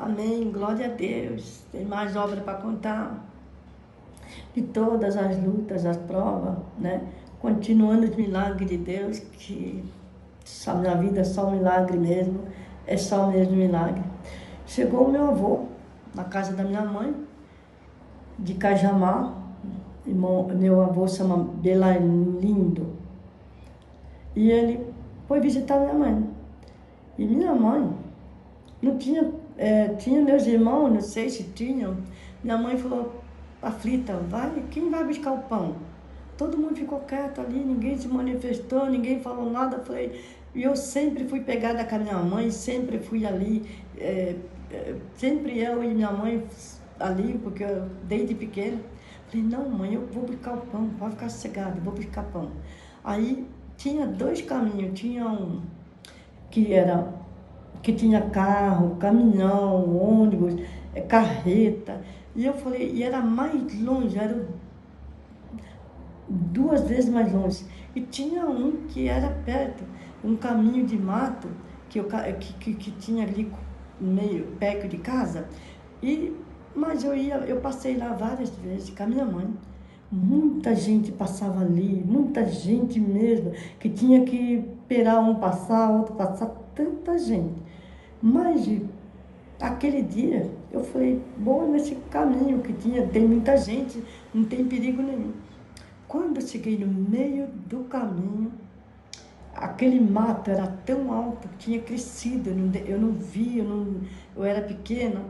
Amém, glória a Deus. Tem mais obra para contar. De todas as lutas, as provas, né? Continuando os milagres de Deus, que só na vida é só um milagre mesmo, é só mesmo milagre. Chegou o meu avô, na casa da minha mãe, de Cajamar. Meu avô se chama Belalindo. E ele foi visitar minha mãe. E minha mãe não tinha, tinha meus irmãos, não sei se tinham. Minha mãe falou, aflita, quem vai buscar o pão? Todo mundo ficou quieto ali, ninguém se manifestou, ninguém falou nada. E eu sempre fui pegada com a minha mãe, sempre fui ali, sempre eu e minha mãe ali, porque eu, desde pequena. Falei, não mãe, eu vou buscar o pão, pode ficar sossegada, eu vou buscar pão. Aí tinha dois caminhos, tinha um que tinha carro, caminhão, ônibus, carreta. E eu falei, e era mais longe, era 2 vezes mais longe. E tinha um que era perto, um caminho de mato que tinha ali meio perto de casa. Mas eu passei lá várias vezes com a minha mãe. Muita gente passava ali, muita gente mesmo, que tinha que esperar um passar, outro passar, tanta gente. Mas aquele dia eu falei, vou nesse caminho que tem muita gente, não tem perigo nenhum. Quando eu cheguei no meio do caminho, aquele mato era tão alto que tinha crescido, eu não via, eu era pequena.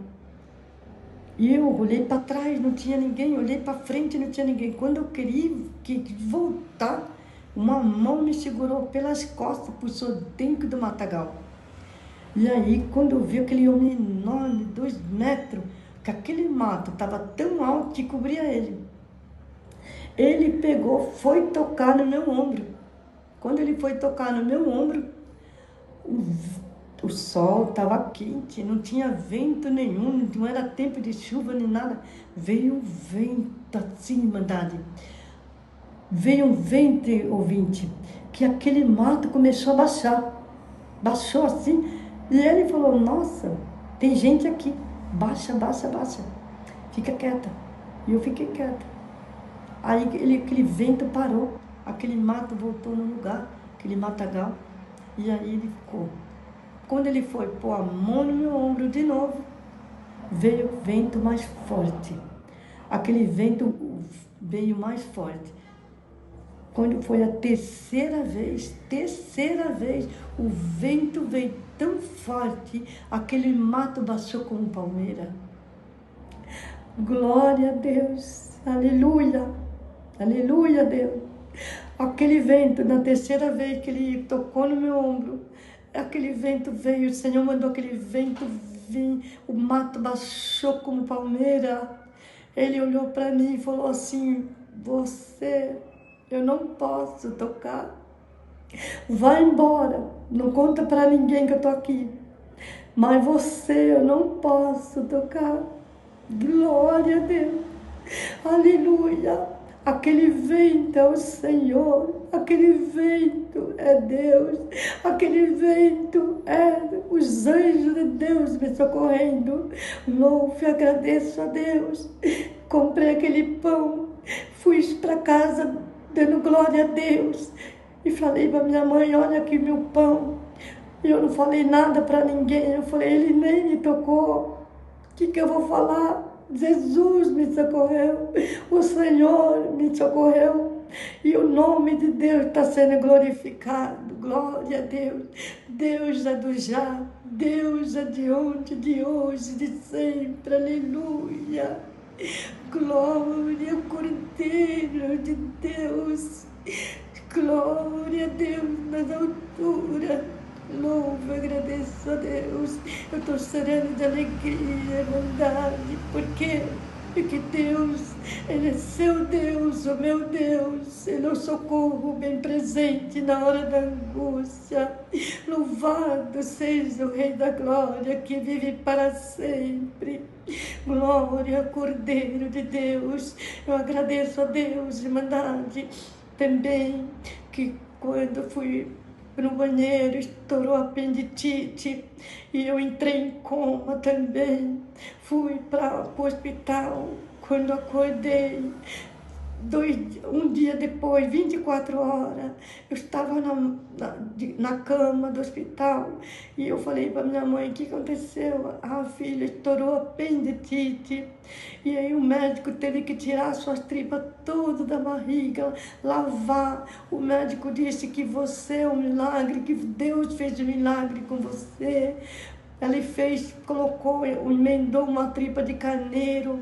E eu olhei para trás, não tinha ninguém, olhei para frente, não tinha ninguém. Quando eu queria voltar, uma mão me segurou pelas costas, puxou dentro do matagal. E aí, quando eu vi aquele homem enorme, 2 metros, que aquele mato estava tão alto que cobria ele. Ele pegou, foi tocar no meu ombro. Quando ele foi tocar no meu ombro, o sol estava quente, não tinha vento nenhum, não era tempo de chuva nem nada. Veio um vento assim, mandade. Veio um vento, ouvinte, que aquele mato começou a baixar. Baixou assim, e ele falou, nossa, tem gente aqui. Baixa, baixa, baixa. Fica quieta. E eu fiquei quieta. Aí aquele vento parou, aquele mato voltou no lugar, aquele matagal, e aí ele ficou. Quando ele foi pôr a mão no meu ombro de novo, veio o vento mais forte. Aquele vento veio mais forte. Quando foi a terceira vez, o vento veio tão forte, aquele mato baixou como palmeira. Glória a Deus, aleluia, aleluia, Deus. Aquele vento, na terceira vez que ele tocou no meu ombro, aquele vento veio, o Senhor mandou aquele vento vir, o mato baixou como palmeira. Ele olhou para mim e falou assim, eu não posso tocar. Vai embora, não conta para ninguém que eu tô aqui. Mas eu não posso tocar. Glória a Deus, aleluia. Aquele vento é o Senhor, aquele vento é Deus, aquele vento é os anjos de Deus me socorrendo. Louvo e agradeço a Deus. Comprei aquele pão, fui para casa dando glória a Deus e falei para minha mãe, olha aqui meu pão. E eu não falei nada para ninguém, eu falei, ele nem me tocou. O que eu vou falar? Jesus me socorreu, o Senhor me socorreu, e o nome de Deus está sendo glorificado. Glória a Deus. Deus é do já, Deus é de ontem, de hoje, de sempre, aleluia. Glória ao Cordeiro de Deus, glória a Deus nas alturas. Louvo e agradeço a Deus. Eu estou serena de alegria, bondade. Por quê? Porque Deus, Ele é seu Deus, o meu Deus. Ele é o socorro bem presente na hora da angústia. Louvado seja o Rei da Glória, que vive para sempre. Glória ao Cordeiro de Deus. Eu agradeço a Deus, Irmandade, também, que quando fui no banheiro, estourou apendicite e eu entrei em coma também. Fui para o hospital. Quando acordei, um dia depois, 24 horas, eu estava na cama do hospital e eu falei para minha mãe: o que aconteceu? Ah, filha, estourou apendicite. E aí o médico teve que tirar suas tripas todas da barriga, lavar. O médico disse que você é um milagre, que Deus fez um milagre com você. Ele fez, colocou, emendou uma tripa de carneiro.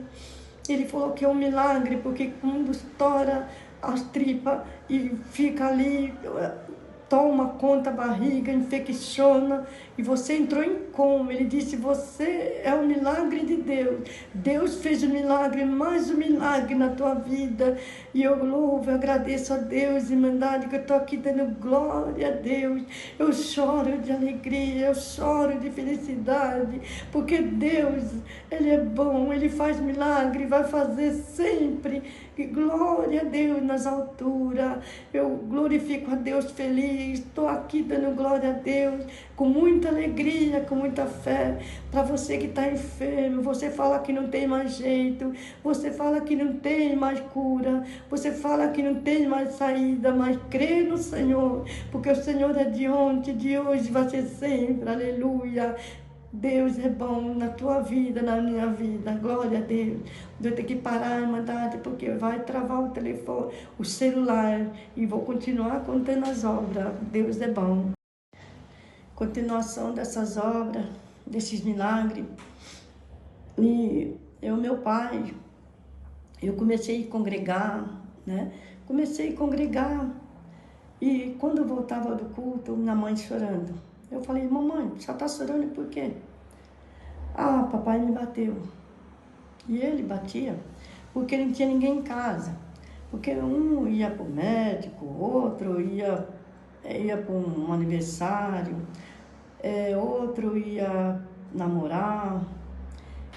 Ele falou que é um milagre, porque quando estoura as tripas e fica ali, toma conta da barriga, infecciona, e você entrou em coma. Ele disse: você é um milagre de Deus. Deus fez um milagre, mais um milagre na tua vida. E eu louvo, eu agradeço a Deus, Irmandade, que eu estou aqui dando glória a Deus. Eu choro de alegria, eu choro de felicidade, porque Deus, Ele é bom, Ele faz milagre, vai fazer sempre. E glória a Deus nas alturas. Eu glorifico a Deus feliz. Estou aqui dando glória a Deus com muita alegria, com muita fé. Para você que está enfermo, você fala que não tem mais jeito, você fala que não tem mais cura, você fala que não tem mais saída, mas crê no Senhor, porque o Senhor é de ontem, de hoje, vai ser sempre. Aleluia. Deus é bom na tua vida, na minha vida. Glória a Deus. Eu tenho que parar, Irmandade, porque vai travar o telefone, o celular, e vou continuar contando as obras. Deus é bom. Continuação dessas obras, desses milagres. E meu pai, eu comecei a congregar, né? Comecei a congregar. E quando eu voltava do culto, minha mãe chorando. Eu falei: mamãe, você está chorando por quê? Ah, papai me bateu. E ele batia porque não tinha ninguém em casa. Porque um ia para o médico, outro ia para um aniversário, outro ia namorar.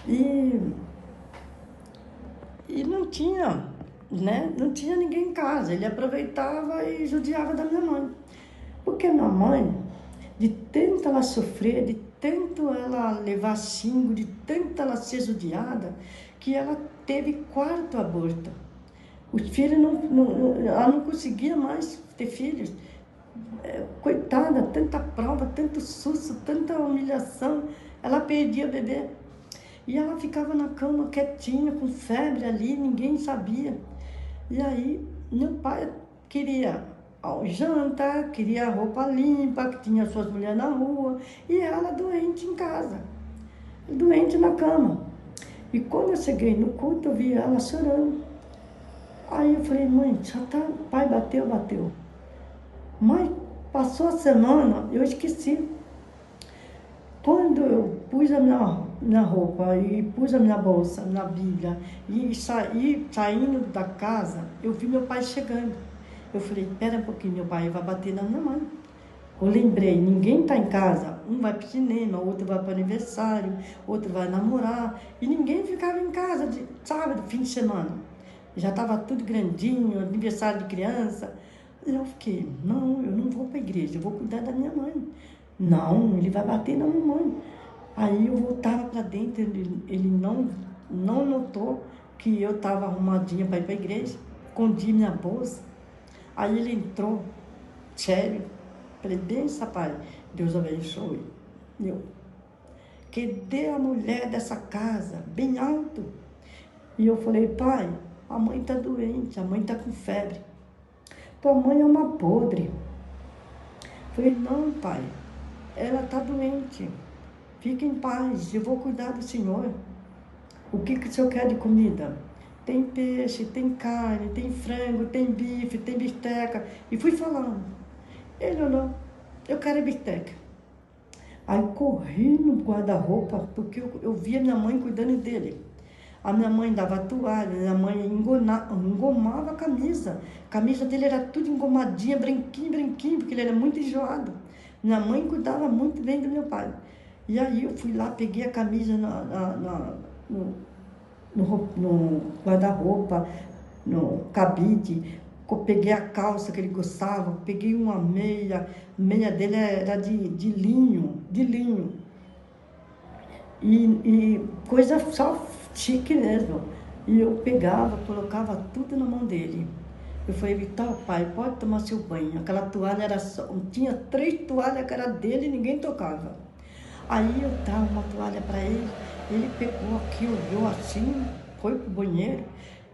E não tinha, né? Não tinha ninguém em casa. Ele aproveitava e judiava da minha mãe. Porque minha mãe, de tanto ela sofrer, de tanto ela levar xingo, de tanto ela ser judiada, que ela teve 4 abortos. Os filhos ela não conseguia mais ter filhos. Coitada, tanta prova, tanto susto, tanta humilhação, ela perdia o bebê. E ela ficava na cama quietinha, com febre ali, ninguém sabia. E aí, meu pai queria janta, queria roupa limpa, que tinha suas mulheres na rua, e ela doente em casa, doente na cama. E quando eu cheguei no culto, eu vi ela chorando. Aí eu falei: mãe, já tá, pai bateu. Mas passou a semana, eu esqueci. Quando eu pus a minha roupa e pus a minha bolsa na Bíblia e saí saindo da casa, eu vi meu pai chegando. Eu falei: espera um pouquinho, meu pai vai bater na minha mãe. Eu lembrei, ninguém está em casa. Um vai para o cinema, outro vai para o aniversário, outro vai namorar. E ninguém ficava em casa de sábado, fim de semana. Já estava tudo grandinho, aniversário de criança. E eu fiquei: não, eu não vou para a igreja, eu vou cuidar da minha mãe. Não, ele vai bater na mamãe. Aí eu voltava para dentro, ele não notou que eu estava arrumadinha para ir para a igreja. Escondi minha bolsa. Aí ele entrou, sério. Falei: benção, pai, Deus abençoe. Que dê a mulher dessa casa, bem alto. E eu falei: pai, a mãe está doente, a mãe está com febre. Tua mãe é uma podre. Falei: não, pai, ela está doente. Fique em paz, eu vou cuidar do senhor. O que o senhor quer de comida? Tem peixe, tem carne, tem frango, tem bife, tem bisteca. E fui falando. Ele olhou: eu quero bisteca. Aí corri no guarda-roupa, porque eu via minha mãe cuidando dele. A minha mãe dava toalha, minha mãe engomava a camisa. A camisa dele era tudo engomadinha, branquinho, porque ele era muito enjoado. Minha mãe cuidava muito bem do meu pai. E aí eu fui lá, peguei a camisa no guarda-roupa, no cabide, peguei a calça que ele gostava, peguei uma meia, a meia dele era de linho, e coisa só chique mesmo. E eu pegava, colocava tudo na mão dele. Eu falei, Vital, pai, pode tomar seu banho. Aquela toalha era só, tinha 3 toalhas que era dele e ninguém tocava. Aí eu dava uma toalha para ele, ele pegou aqui, olhou assim, foi pro banheiro,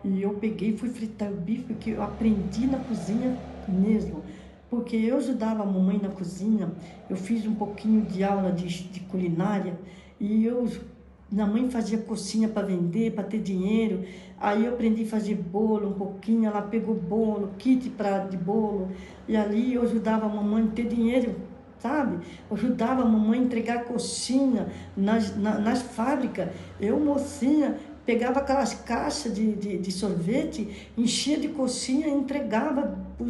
e eu peguei e fui fritar o bife, porque eu aprendi na cozinha mesmo. Porque eu ajudava a mamãe na cozinha, eu fiz um pouquinho de aula de culinária, e minha mãe fazia coxinha para vender, para ter dinheiro. Aí eu aprendi a fazer bolo um pouquinho, ela pegou bolo, kit de bolo, e ali eu ajudava a mamãe a ter dinheiro, sabe? Eu ajudava a mamãe a entregar coxinha nas fábricas. Eu, mocinha, pegava aquelas caixas de sorvete, enchia de coxinha e entregava para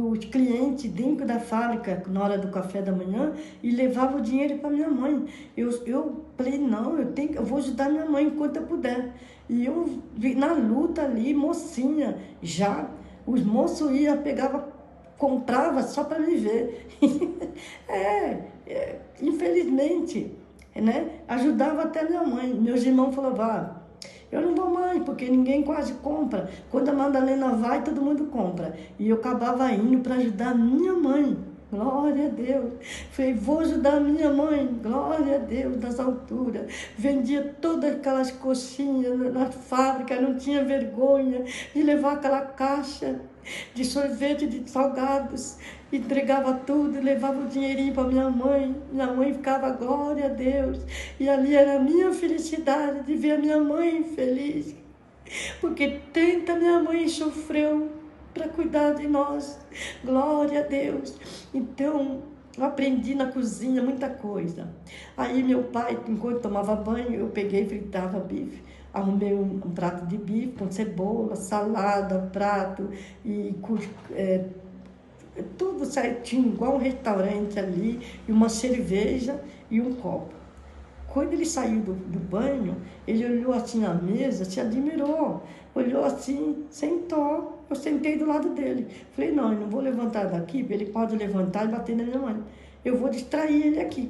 os clientes dentro da fábrica na hora do café da manhã e levava o dinheiro para minha mãe. Eu falei, não, eu vou ajudar minha mãe enquanto eu puder. E eu vi na luta ali, mocinha, já, os moços iam, comprava só para me ver. Infelizmente, né? Ajudava até minha mãe. Meus irmãos falavam, eu não vou mais, porque ninguém quase compra. Quando a Madalena vai, todo mundo compra. E eu acabava indo para ajudar a minha mãe. Glória a Deus. Falei, vou ajudar a minha mãe. Glória a Deus, das alturas. Vendia todas aquelas coxinhas na fábrica, não tinha vergonha de levar aquela caixa de sorvete, de salgados. Entregava tudo, levava o dinheirinho para minha mãe. Minha mãe ficava, glória a Deus. E ali era a minha felicidade de ver a minha mãe feliz. Porque tanta minha mãe sofreu para cuidar de nós. Glória a Deus. Então, eu aprendi na cozinha muita coisa. Aí meu pai, enquanto tomava banho, eu peguei e fritava bife. Arrumei um prato de bife com cebola, salada, prato e tudo certinho, igual um restaurante ali, e uma cerveja e um copo. Quando ele saiu do banho, ele olhou assim na mesa, se admirou, olhou assim, sentou, eu sentei do lado dele. Falei, não, eu não vou levantar daqui, ele pode levantar e bater na minha mãe. Eu vou distrair ele aqui.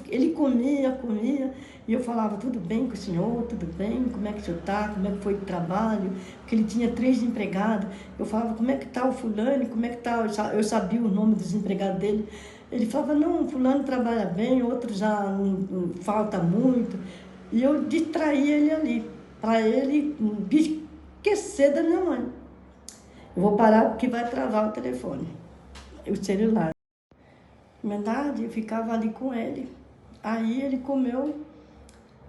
Ele comia, e eu falava, tudo bem com o senhor, tudo bem, como é que o senhor está, como é que foi o trabalho, porque ele tinha 3 empregados. Eu falava, como é que está o fulano, como é que está, eu sabia o nome dos empregados dele. Ele falava, não, fulano trabalha bem, outro já não falta muito. E eu distraía ele ali, para ele esquecer da minha mãe. Eu vou parar porque vai travar o telefone, o celular. Verdade, eu ficava ali com ele. Aí ele comeu,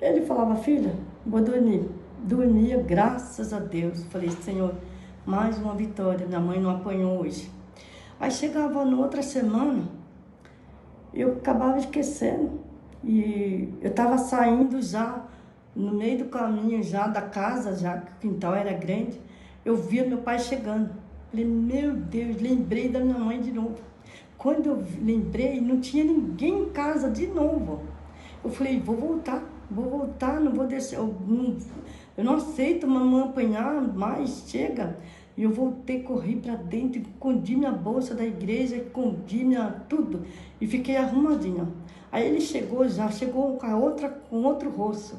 ele falava, filha, vou dormir. Dormia, graças a Deus. Falei, Senhor, mais uma vitória, minha mãe não apanhou hoje. Aí chegava na outra semana, eu acabava esquecendo. E eu estava saindo já, no meio do caminho já da casa, já que o quintal era grande, eu via meu pai chegando. Falei, meu Deus, lembrei da minha mãe de novo. Quando eu lembrei, não tinha ninguém em casa de novo. Eu falei, vou voltar, não vou descer. Eu não aceito mamãe apanhar mais, chega. E eu voltei, corri para dentro, escondi minha bolsa da igreja, escondi tudo. E fiquei arrumadinha. Aí ele chegou com outro rosto.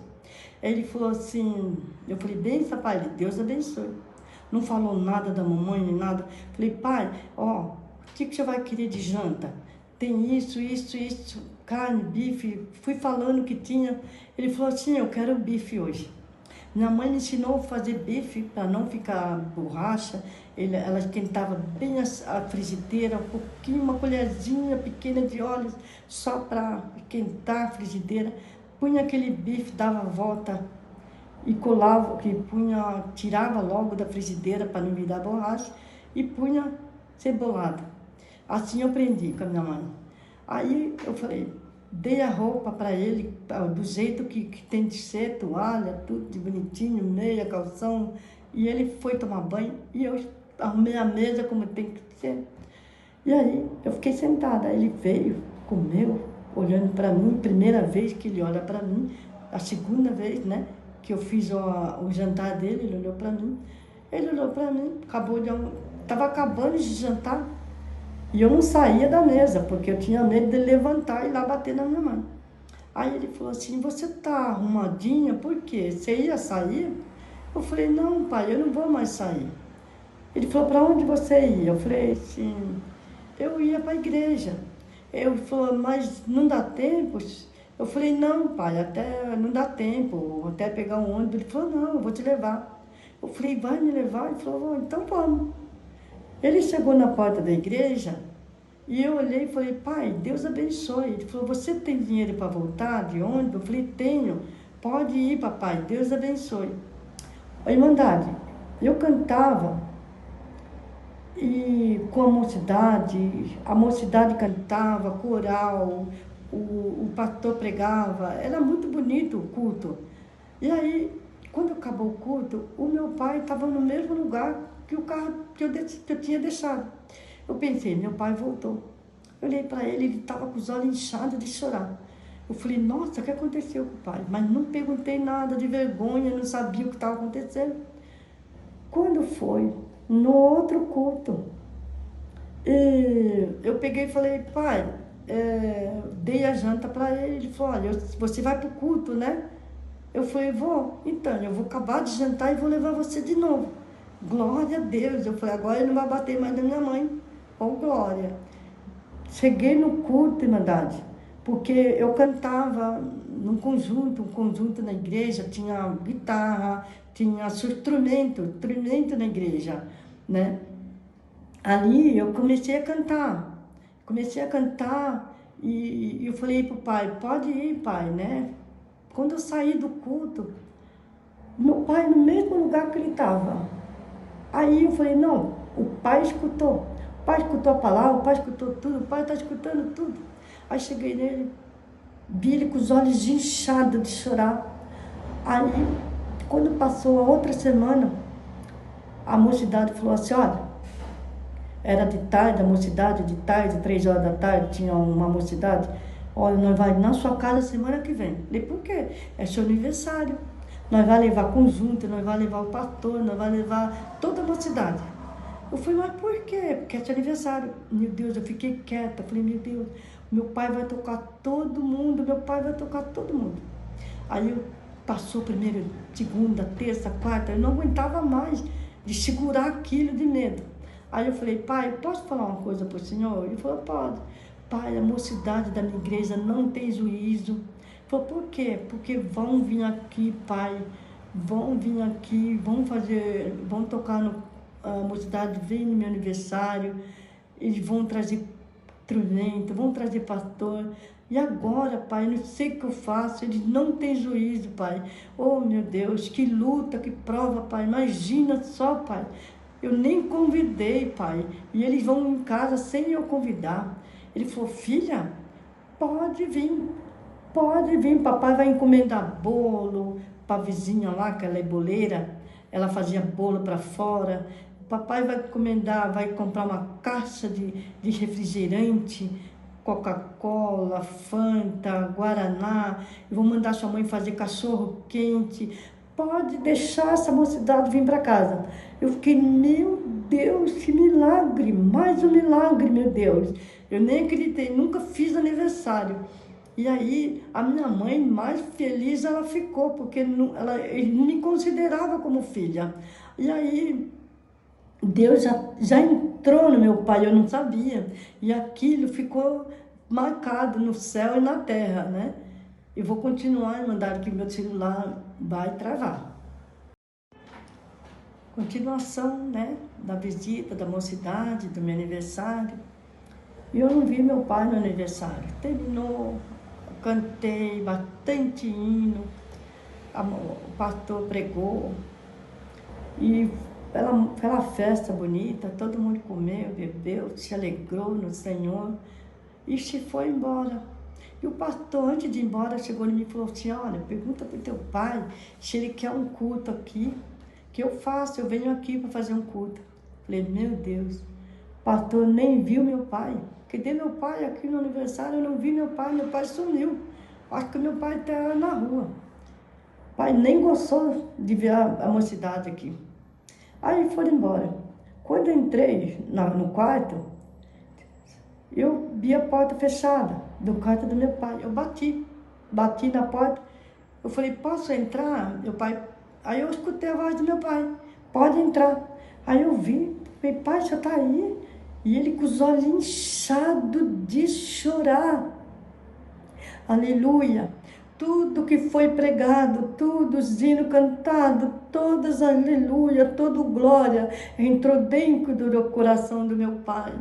Aí ele falou assim, eu falei, benção, pai, Deus abençoe. Não falou nada da mamãe, nem nada. Falei, pai, o que você vai querer de janta? Tem isso, carne, bife. Fui falando que tinha. Ele falou assim, eu quero bife hoje. Minha mãe me ensinou a fazer bife para não ficar borracha. Ela esquentava bem a frigideira, um pouquinho, uma colherzinha pequena de óleo, só para esquentar a frigideira. Punha aquele bife, dava a volta e colava, tirava logo da frigideira para não virar borracha e punha cebolada. Assim eu aprendi com a minha mãe. Aí eu falei, dei a roupa para ele, do jeito que tem de ser, toalha, tudo de bonitinho, meia, calção. E ele foi tomar banho e eu arrumei a mesa como tem que ser. E aí eu fiquei sentada, ele veio, comeu, olhando para mim, primeira vez que ele olha para mim, a segunda vez, né, que eu fiz o jantar dele, ele olhou para mim. Ele olhou para mim, estava acabando de jantar, e eu não saía da mesa, porque eu tinha medo de levantar e ir lá bater na minha mãe. Aí ele falou assim, você tá arrumadinha, por quê? Você ia sair? Eu falei, não, pai, eu não vou mais sair. Ele falou, para onde você ia? Eu falei assim, eu ia para a igreja. Ele falou, mas não dá tempo? Eu falei, não, pai, até não dá tempo, até pegar um ônibus. Ele falou, não, eu vou te levar. Eu falei, vai me levar? Ele falou, então vamos. Ele chegou na porta da igreja e eu olhei e falei, pai, Deus abençoe. Ele falou, você tem dinheiro para voltar de ônibus? Eu falei, tenho. Pode ir, papai, Deus abençoe. A Irmandade, eu cantava e com a mocidade cantava, coral, o pastor pregava, era muito bonito o culto. E aí, quando acabou o culto, o meu pai estava no mesmo lugar que o carro que eu tinha deixado. Eu pensei, meu pai voltou. Eu olhei para ele, ele estava com os olhos inchados de chorar. Eu falei, nossa, o que aconteceu com o pai? Mas não perguntei nada, de vergonha, não sabia o que estava acontecendo. Quando foi? No outro culto. E eu peguei e falei, pai, dei a janta para ele. Ele falou, olha, você vai para o culto, né? Eu falei, vou. Então, eu vou acabar de jantar e vou levar você de novo. Glória a Deus. Eu falei, agora ele não vai bater mais na minha mãe. Oh, glória. Cheguei no culto, Irmandade, porque eu cantava num conjunto, um conjunto na igreja, tinha guitarra, tinha instrumento na igreja, né? Ali eu comecei a cantar e eu falei pro pai, pode ir, pai, né? Quando eu saí do culto, meu pai no mesmo lugar que ele estava. Aí eu falei, não, o pai escutou. O pai escutou a palavra, o pai escutou tudo, o pai está escutando tudo. Aí cheguei nele, vi ele com os olhos inchados de chorar. Aí, quando passou a outra semana, a mocidade falou assim, olha, era de tarde, a mocidade, de tarde, 3 horas da tarde, tinha uma mocidade. Olha, nós vamos na sua casa semana que vem. Falei, por quê? É seu aniversário. Nós vamos levar conjunto, nós vamos levar o pastor, nós vamos levar toda a mocidade. Eu falei, mas por quê? Porque é seu aniversário. Meu Deus, eu fiquei quieta. Falei, meu Deus, meu pai vai tocar todo mundo, meu pai vai tocar todo mundo. Aí eu passou primeiro, segunda, terça, quarta, eu não aguentava mais de segurar aquilo de medo. Aí eu falei, pai, posso falar uma coisa para o senhor? Ele falou, pode. Pai, a mocidade da minha igreja não tem juízo. Ele falou, por quê? Porque vão vir aqui, pai, vão vir aqui, vão tocar a mocidade, vem no meu aniversário, eles vão trazer instrumento, vão trazer pastor. E agora, pai, não sei o que eu faço, eles não têm juízo, pai. Oh, meu Deus, que luta, que prova, pai. Imagina só, pai. Eu nem convidei, pai. E eles vão em casa sem eu convidar. Ele falou, filha, pode vir. Papai vai encomendar bolo para a vizinha lá, que ela é boleira. Ela fazia bolo para fora. Papai vai encomendar, vai comprar uma caixa de refrigerante, Coca-Cola, Fanta, Guaraná. Eu vou mandar sua mãe fazer cachorro quente. Pode deixar essa mocidade vir para casa. Eu fiquei, meu Deus, que milagre, mais um milagre, meu Deus. Eu nem acreditei, nunca fiz aniversário. E aí, a minha mãe, mais feliz ela ficou, porque ele não me considerava como filha. E aí, Deus já entrou no meu pai, eu não sabia. E aquilo ficou marcado no céu e na terra, né? Eu vou continuar e mandar que meu celular vai travar. Continuação, né? Da visita, da mocidade, do meu aniversário. E eu não vi meu pai no aniversário. Terminou, cantei bastante hino, o pastor pregou. E pela festa bonita, todo mundo comeu, bebeu, se alegrou no Senhor e se foi embora. E o pastor, antes de ir embora, chegou em mim e falou assim, olha, pergunta para o teu pai se ele quer um culto aqui, que eu faço, eu venho aqui para fazer um culto. Falei, meu Deus, o pastor nem viu meu pai. Cadê meu pai aqui no aniversário? Eu não vi meu pai sumiu. Acho que meu pai está na rua. O pai nem gostou de ver a mocidade aqui. Aí foram embora. Quando eu entrei no quarto, eu vi a porta fechada do quarto do meu pai. Eu bati na porta. Eu falei, posso entrar? Meu pai... Aí eu escutei a voz do meu pai, pode entrar. Aí eu vi, falei, pai, você tá aí? E ele com os olhos inchados de chorar. Aleluia. Tudo que foi pregado, tudo os hinos cantados, todas aleluia, todo glória, entrou dentro do coração do meu pai.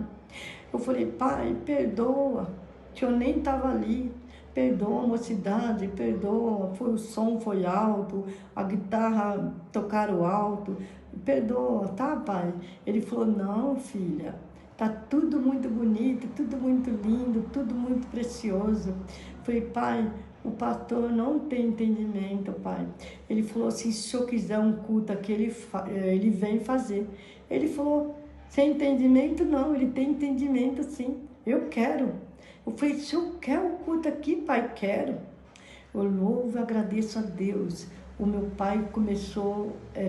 Eu falei, pai, perdoa, que eu nem estava ali. Perdoa, mocidade, perdoa. O som foi alto, a guitarra tocaram alto. Perdoa, tá, pai? Ele falou, não, filha, tá tudo muito bonito, tudo muito lindo, tudo muito precioso. Eu falei, pai, o pastor não tem entendimento, pai. Ele falou assim, se o senhor quiser um culto aqui, ele vem fazer. Ele falou, sem entendimento não, ele tem entendimento sim, eu quero. Eu falei, se eu quero um culto aqui, pai, quero. Eu louvo e agradeço a Deus. O meu pai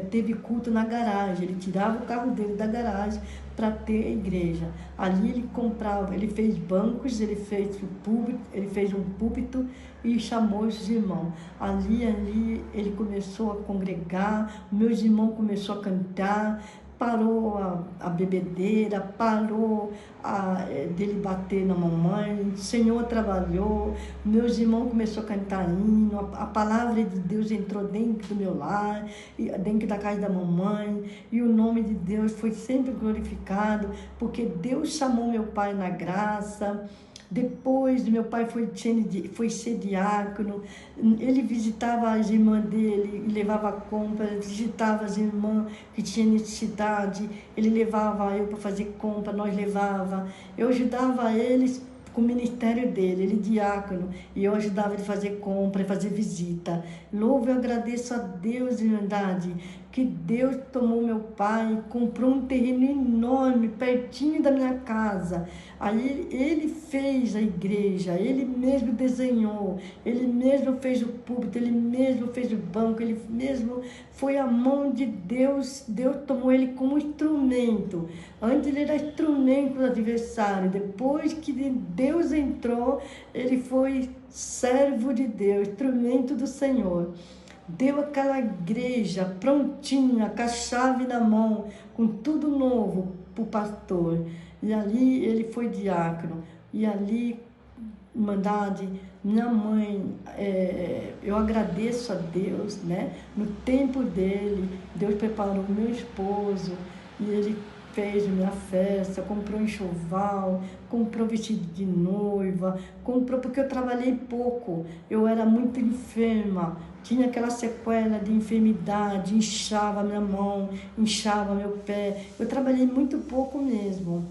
teve culto na garagem, ele tirava o carro dele da garagem para ter a igreja. Ali ele comprava, ele fez bancos, ele fez um púlpito e chamou os irmãos. Ali ele começou a congregar, meus irmãos começaram a cantar, parou a bebedeira, parou dele bater na mamãe, o Senhor trabalhou, meus irmãos começaram a cantar hino, a palavra de Deus entrou dentro do meu lar, dentro da casa da mamãe, e o nome de Deus foi sempre glorificado, porque Deus chamou meu pai na graça. Depois, meu pai foi ser diácono, ele visitava as irmãs dele, levava compra, visitava as irmãs que tinham necessidade, ele levava eu para fazer compra, nós levava, eu ajudava eles com o ministério dele, ele diácono, e eu ajudava ele a fazer compra, fazer visita. Louvo e agradeço a Deus, irmandade, que Deus tomou meu pai, comprou um terreno enorme, pertinho da minha casa. Aí ele fez a igreja, ele mesmo desenhou, ele mesmo fez o púlpito, ele mesmo fez o banco, ele mesmo foi a mão de Deus. Deus tomou ele como instrumento. Antes ele era instrumento do adversário, depois que Deus entrou, ele foi servo de Deus, instrumento do Senhor. Deu aquela igreja prontinha, com a chave na mão, com tudo novo para o pastor. E ali ele foi diácono. E ali, Irmandade, minha mãe, eu agradeço a Deus, né? No tempo dele, Deus preparou meu esposo e ele fez minha festa, comprou enxoval, comprou vestido de noiva, comprou porque eu trabalhei pouco, eu era muito enferma, tinha aquela sequela de enfermidade, inchava minha mão, inchava meu pé, eu trabalhei muito pouco mesmo.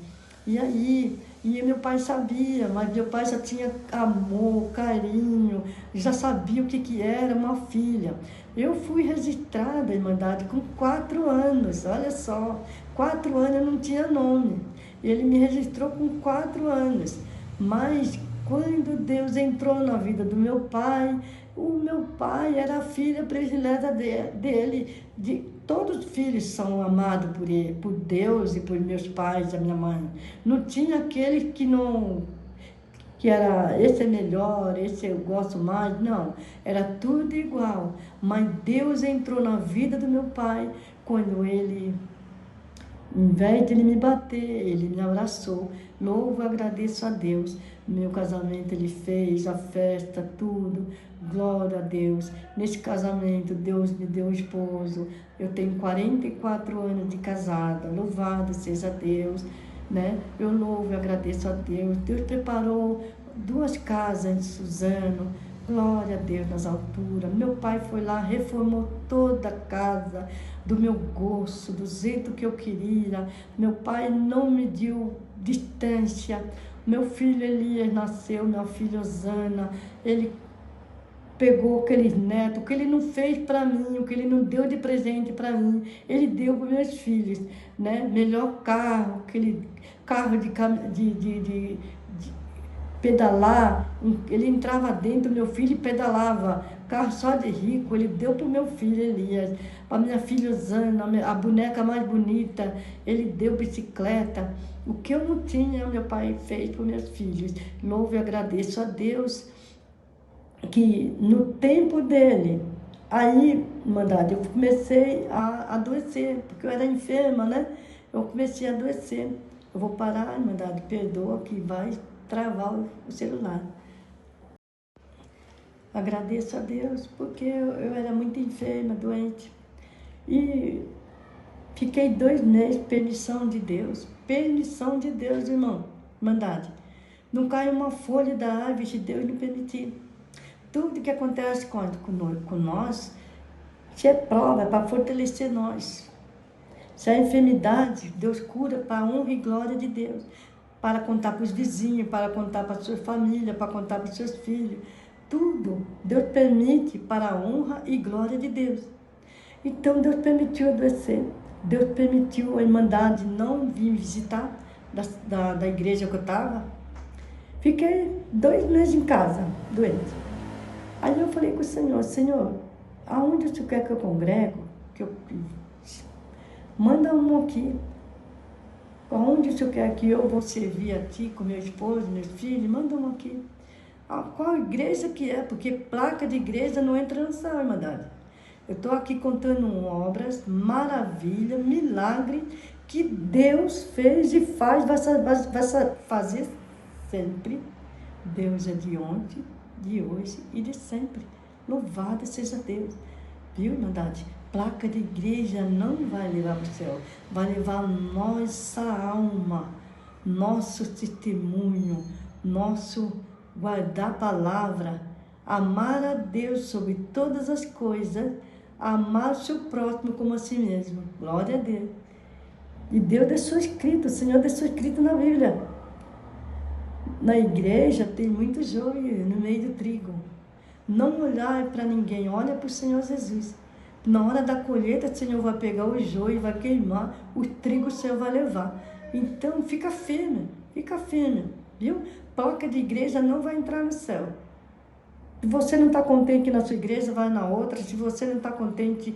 E aí, meu pai sabia, mas meu pai já tinha amor, carinho, já sabia o que era uma filha. Eu fui registrada, Irmandade, com 4 anos, olha só, 4 anos eu não tinha nome. Ele me registrou com 4 anos, mas quando Deus entrou na vida do meu pai, o meu pai era a filha predileta dele. Todos os filhos são amados por ele, por Deus e por meus pais, a minha mãe. Não tinha aquele que não, que era, esse é melhor, esse eu gosto mais, não. Era tudo igual. Mas Deus entrou na vida do meu pai quando ele, em vez de ele me bater, ele me abraçou. Louvo e agradeço a Deus. Meu casamento ele fez, a festa, tudo. Glória a Deus. Nesse casamento, Deus me deu um esposo. Eu tenho 44 anos de casada. Louvado seja Deus, né? Eu louvo e agradeço a Deus. Deus preparou 2 casas em Suzano. Glória a Deus nas alturas. Meu pai foi lá, reformou toda a casa do meu gosto, do jeito que eu queria. Meu pai não me deu distância. Meu filho Elias nasceu, minha filha Osana, ele pegou aqueles netos, o que ele não fez para mim, o que ele não deu de presente para mim, ele deu para meus filhos, né? Melhor carro, aquele carro de pedalar, ele entrava dentro, meu filho pedalava carro só de rico, ele deu para o meu filho Elias, para minha filha Osana, a boneca mais bonita, ele deu bicicleta. O que eu não tinha, meu pai fez para os meus filhos. Louvo e agradeço a Deus que no tempo dele, aí, mandade, eu comecei a adoecer, porque eu era enferma, né? Eu comecei a adoecer. Eu vou parar, mandade, perdoa que vai travar o celular. Agradeço a Deus porque eu era muito enferma, doente. E fiquei 2 meses, permissão de Deus, irmão, mandade. Não cai uma folha da árvore se Deus não permitir. Tudo que acontece com nós, se é prova, é para fortalecer nós. Se é enfermidade, Deus cura para a honra e glória de Deus. Para contar para os vizinhos, para contar para a sua família, para contar para os seus filhos. Tudo Deus permite para a honra e glória de Deus. Então Deus permitiu adoecer. Deus permitiu a Irmandade não vir visitar da igreja que eu estava. Fiquei 2 meses em casa, doente. Aí eu falei com o Senhor, aonde o Senhor quer que eu congrego? Manda um aqui. Aonde o Senhor quer que eu vou servir a Ti, com meu esposo, meus filhos? Manda um aqui. Qual igreja que é? Porque placa de igreja não entra no céu, Irmandade. Eu estou aqui contando obras, maravilha, milagre, que Deus fez e faz, vai fazer sempre. Deus é de ontem, de hoje e de sempre. Louvado seja Deus. Viu, Irmandade? Placa de igreja não vai levar para o céu. Vai levar nossa alma, nosso testemunho, nosso guardar a palavra, amar a Deus sobre todas as coisas, amar o seu próximo como a si mesmo. Glória a Deus. E Deus deixou escrito, o Senhor deixou escrito na Bíblia. Na igreja tem muito joio no meio do trigo. Não olhar para ninguém, olha para o Senhor Jesus. Na hora da colheita, o Senhor vai pegar o joio, vai queimar, o trigo o Senhor vai levar. Então, fica firme, viu? Placa de igreja não vai entrar no céu. Se você não está contente na sua igreja, vai na outra. Se você não está contente,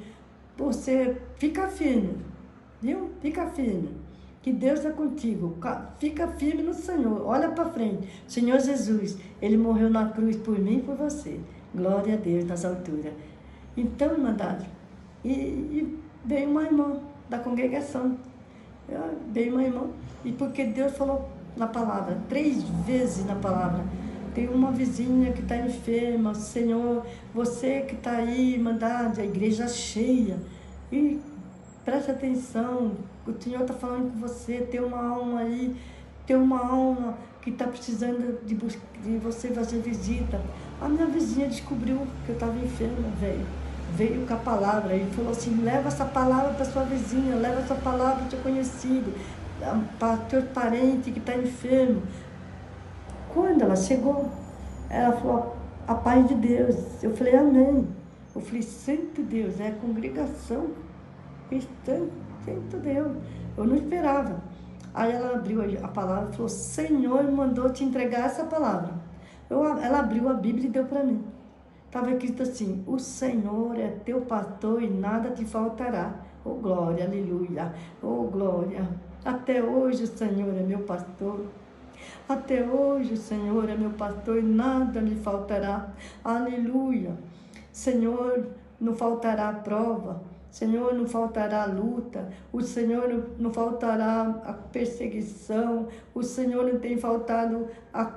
você fica firme, viu? Fica firme. Que Deus é contigo. Fica firme no Senhor. Olha para frente. Senhor Jesus, Ele morreu na cruz por mim e por você. Glória a Deus nas alturas. Então, Irmandade, e veio uma irmã da congregação. Veio uma irmã. E porque Deus falou na palavra, 3 vezes na palavra. Tem uma vizinha que está enferma. Senhor, você que está aí, Irmandade, a igreja cheia. E preste atenção, o Senhor está falando com você, tem uma alma aí, tem uma alma que está precisando de você fazer visita. A minha vizinha descobriu que eu estava enferma, veio com a palavra, ele falou assim, leva essa palavra para sua vizinha, leva essa palavra para o seu conhecido, para o teu parente que está enfermo. Quando ela chegou, ela falou, a paz de Deus. Eu falei, amém. Eu falei, santo Deus, é a congregação cristã, santo Deus. Eu não esperava. Aí ela abriu a palavra e falou, Senhor mandou te entregar essa palavra. Ela abriu a Bíblia e deu para mim. Estava escrito assim, o Senhor é teu pastor e nada te faltará. Oh glória, aleluia, oh glória. Até hoje o Senhor é meu pastor. Até hoje o Senhor é meu pastor e nada me faltará. Aleluia. Senhor, não faltará prova. Senhor, não faltará luta. O Senhor não faltará a perseguição. O Senhor não tem faltado a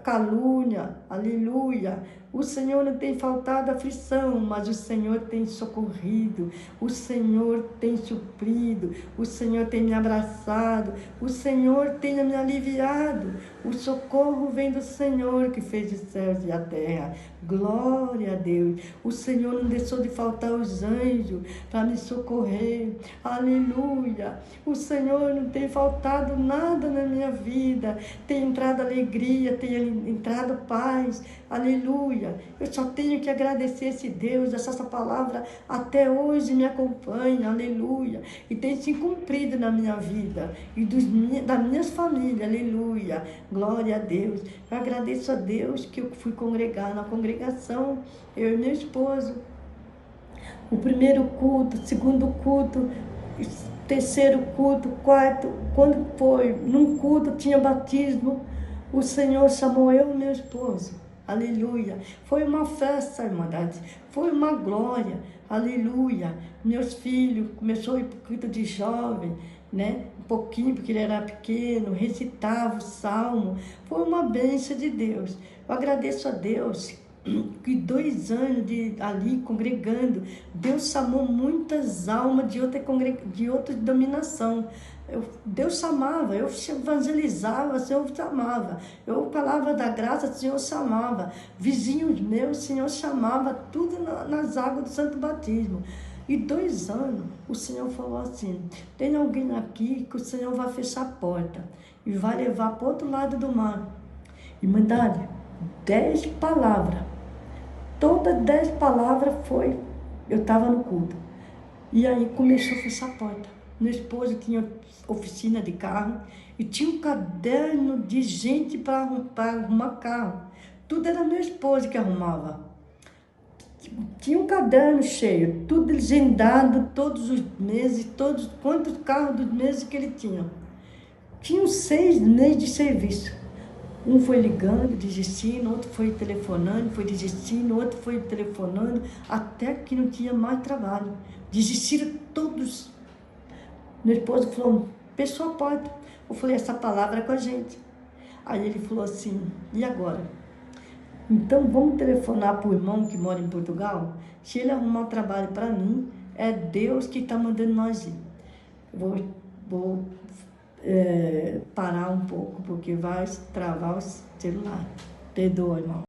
calúnia. Aleluia. O Senhor não tem faltado aflição, mas o Senhor tem socorrido, o Senhor tem suprido, o Senhor tem me abraçado, o Senhor tem me aliviado. O socorro vem do Senhor que fez os céus e a terra. Glória a Deus. O Senhor não deixou de faltar os anjos para me socorrer. Aleluia. O Senhor não tem faltado nada na minha vida. Tem entrado alegria, tem entrado paz. aleluia. Eu só tenho que agradecer esse Deus, essa palavra até hoje me acompanha, aleluia. E tem se cumprido na minha vida e das minhas famílias, aleluia. Glória a Deus. Eu agradeço a Deus que eu fui congregar na congregação, eu e meu esposo. O primeiro culto, o segundo culto, terceiro culto, quarto, quando foi num culto tinha batismo, o Senhor chamou eu e meu esposo, aleluia. Foi uma festa, irmandade, foi uma glória, aleluia. Meus filhos começou a ir para o culto de jovem, né? Um pouquinho, porque ele era pequeno, recitava o salmo, foi uma bênção de Deus. Eu agradeço a Deus que 2 anos ali congregando, Deus chamou muitas almas de outra denominação. Deus chamava, eu evangelizava, o Senhor chamava. Eu falava da graça, o Senhor chamava. Vizinhos meus, o Senhor chamava, tudo nas águas do Santo Batismo. E 2 anos, o Senhor falou assim, tem alguém aqui que o Senhor vai fechar a porta e vai levar para o outro lado do mar. E mandaram 10 palavras. Todas 10 palavras foi, eu estava no culto. E aí começou a fechar a porta. Meu esposo tinha oficina de carro e tinha um caderno de gente para arrumar carro. Tudo era meu esposo que arrumava. Tinha um caderno cheio, tudo agendado todos os meses, quantos carros dos meses que ele tinha. Tinha 6 meses de serviço. Um foi ligando, desistindo, outro foi telefonando, foi desistindo, outro foi telefonando, até que não tinha mais trabalho. Desistiram todos. Meu esposo falou, fechou a porta. Eu falei, essa palavra é com a gente. Aí ele falou assim, e agora? Então vamos telefonar para o irmão que mora em Portugal? Se ele arrumar um trabalho para mim, é Deus que está mandando nós ir. Vou parar um pouco, porque vai travar o celular. Perdoa, irmão.